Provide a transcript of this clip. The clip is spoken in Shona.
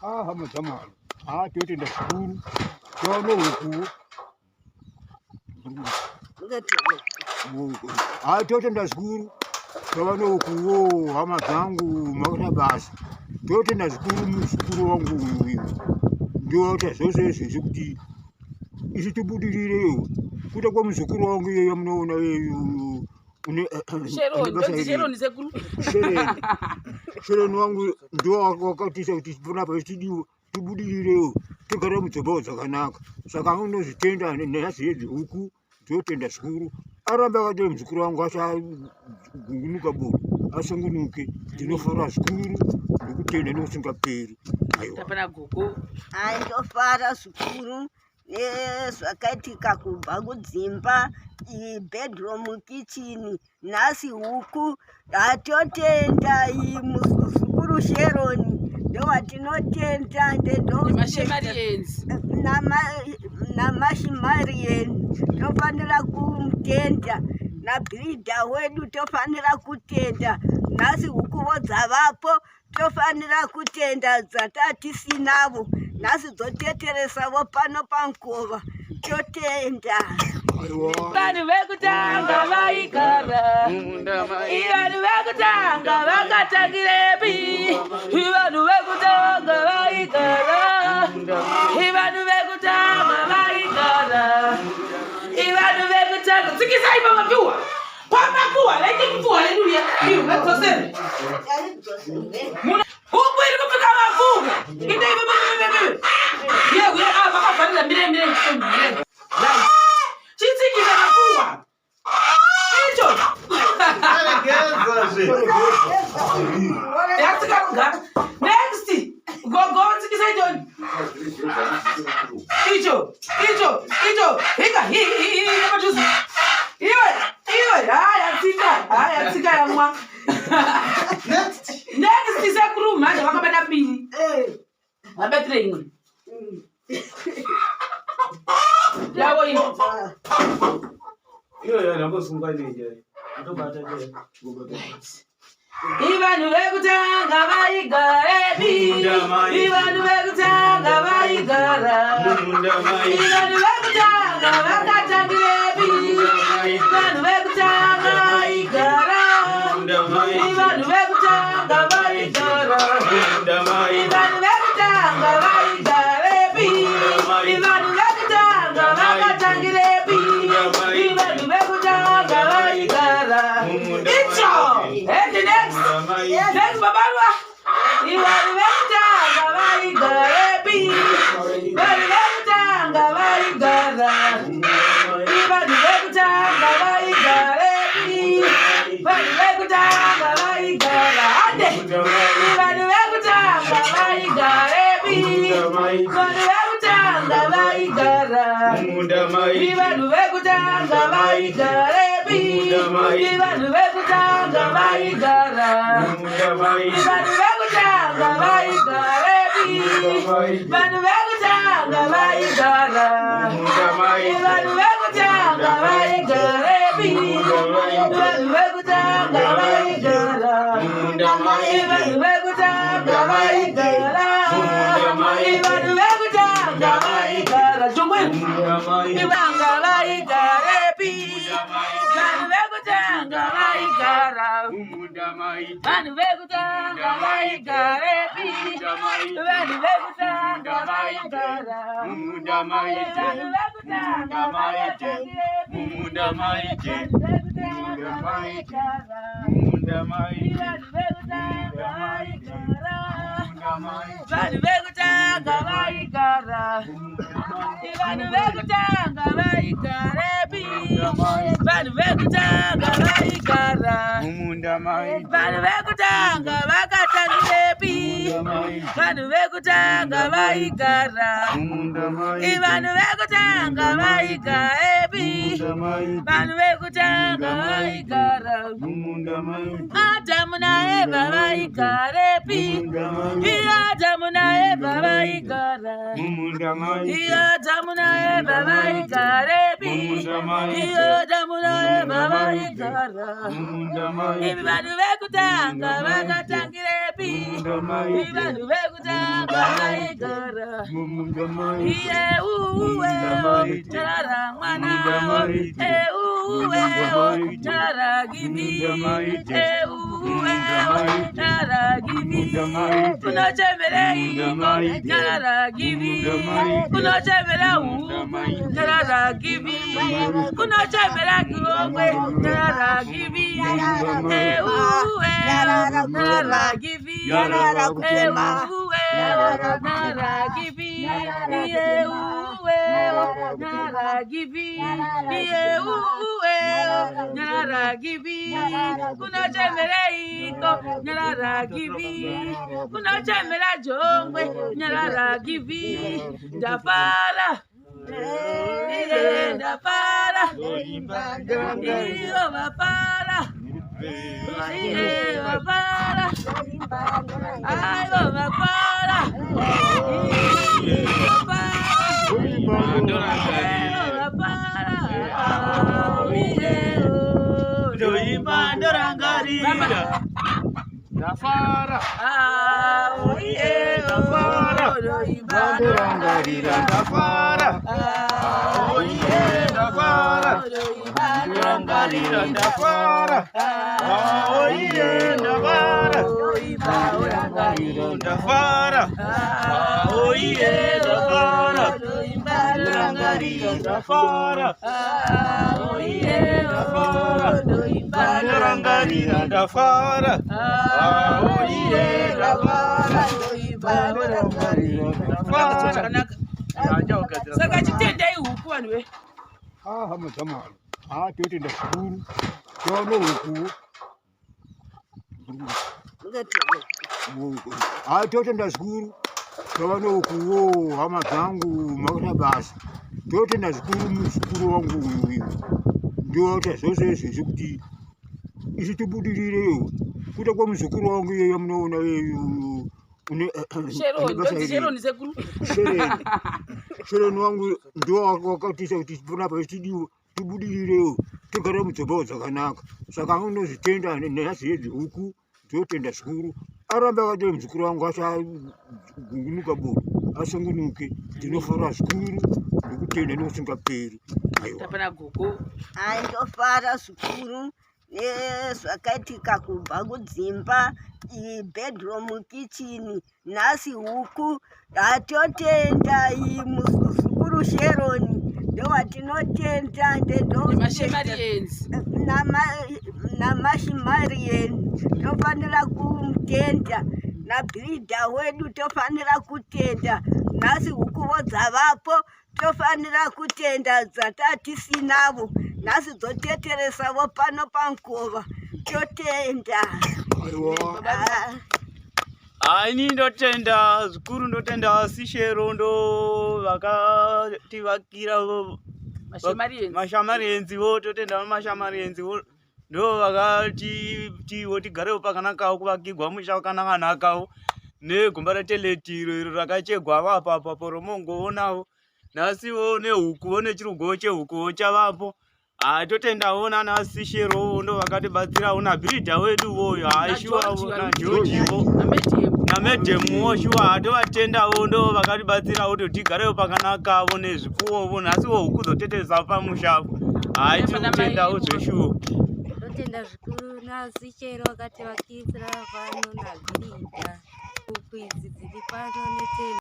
hama zamani totenda zvikuru tono huku totenda zvikuru tova hukuwo hama dzangu makona basa totenda zvikuru muzukuru wangu uyu ndoita zvose izvezvi kuti isi tibudirirewo kuda kwemuzukuru wangu iyeyo munoona Sheroni wangu ndo wakatisa kuti ponapa tibudirirewo tigare mudzimba dzakanaka saka unozvitenda nhasi yedzi huku dzotenda zvikuru aramba akati muzukuru wangu achagungunuka bodo asungunuke ndinofara zvikuru ndikutenda neusingaperi tapana gogo ndofara zvikuru nezvakaitika kubva kudzimba bedroom kitchen nhasi huku hatotenda muzukuru Sheroni ndowatinotenda namashimarieni tofanira kumutenda nabhirida wedu tofanira kutenda nhasi hukuvo dzavapo tofanira kutenda dzatatisinavo nhasi dzoteteresavo pano pamukova totenda vanhu vekutanga vaigara vanhu vekutanga vakatangirepi vanhu vekutanga vaigara vanhu vekutanga vaigara vanhu vekutanga tsikisai pamapiwa pamapiwa laitikipiwa leduya iyo ngadzosere huku iri kupika mafuga ite vakafanira miremire chitsikira mapuwa icho yatsikaruga next gogo tsikisa ichoni icho hika hiiaatuzi iwe yatsika yamwa next sekuru manje vakabata mbiri vabetire imwe yavo vanhu vekutanga vaigarepi vanhu vekutanga vaigara vanhu vekutanga vakatangirepi vanhu vekutanga vaigara vanhu vekutanga vaigara vanhu vekutanga vaigarepi vanhu vekutanga vakatangirepi vanhu vekutanga vaigara icho next babalwa vanhu vekutanga vaigarepi vanhu vekutanga vaigara vanhu vekutanga vaigarepi vanhu vekutanga vaigara ade vanhu vekutanga vaigarepi vanhu vekutanga vaigara vanhu vekutanga vaigarepi vanhu vekutanga vaigara vanhu vekutanga vaigarepi vanhu vekutanga vaigara vanhu vekutanga vaigarepi vanhu vekutanga vaigara vanhu vekutanga vaigara vanhu vekutanga vaigara jongweni vanga vaigarepi vanhu vekutanga vaigara vanhu vekutanga vaigarepi vanhu vekutanga vaigara vanhu vekutanga vaigara vanhu vekutanga vaigara vanhu vekutanga vaigarepi vanhu vekutanga vaigara vanhu vekutanga vakatangirepi vanhu vekutanga vaigara vanhu vekutanga vaigarepi vanhu vekutanga vaigara Adamu na Eva vaigarepi Adamu na Eva vaigara Adamu na Eva vaigarepi Adamu na Eva vaigara vanhu vekutanga vakatangirepi vanhu vekutanga aigara iye uwe nyarara mwana uwe nyarara gibi uwe nyarara gibi kunochemera nyarara gibi kunochemera nyarara gibi kunochemera gongwe nyarara gibi uwe nyarara gibi Nara gibi, iye uwe, nara gibi, iye uwe, nara gibi, kuna chemera iko, nara gibi, kuna chemera jongwe, nara gibi, dafara, iye dafara, iyo bafara. Iye bafara, ayo bafara, iye bafara, iye bandorangarira dafara, iye dafara, bandorangarira dafara, iye dafara, bandorangarira dafara. Oye Navara, Navara, oye Navara, Navara, oye Navara, Navara, Navara, oye Navara. Saka chitenda ihuku anwe. Hama jamani. Twetenda shukuru. Twana huku. Twetenda shukuru. Twana huku hama zangu makata basi. Twetenda shukuru mshukuru wangu huyu. Ndio hata sasa sisi kuti isitubudilire kuta kwa mshukuru wangu yeye mnaona yeye Sheroni wangu ndio wakati sauti tunapa studio tubudilire tukare mutsobo zvakanaka saka unozvitenda nehasi huku totenda shukuru aramba kati muzukuru wangu achagungunuka bodo asungunuke tinofara shukuru ndikutenda neusingaperi tapana gogo ndofara shukuru nezvakaitika kubva kudzimba bedroom kitchen nhasi huku hatotenda muzukuru Sheroni ndowatinotenda namashimarienzi tofanira kumutenda nabhirida wedu tofanira kutenda nhasi hukuvo dzavapo tofanira kutenda dzatatisinavo nhasi dzoteteresavo pano pankova totenda. Ini ndotenda zvikuru ndotenda Sishero ndo vakativakira mashamarienzi vo totenda mashamarienzi vo ndo vakatiwo tigarewo pakanakawo kuvakirwa musha wakanaka negomba reteletiro iro rakachegwa vapa poromongowonawo nhasiwo nehukuwo nechirugowo chehukuwo chavapo totendawo nana Sishero ndo vakatibatsirawo nabhirida wedu woyo haishuwawo najojiwo namedhemuwo shuwa hatovatendawo ndo vakatibatsirawo kuti tigarewo pakanakawo nezvipfuwovo nhasiwo huku dzoteteza pamushavo haitikutendawo zveshuwo. Totenda zvikuru naSishero vakati vakisira pano nabhirida huku idzi dziri pano netenda.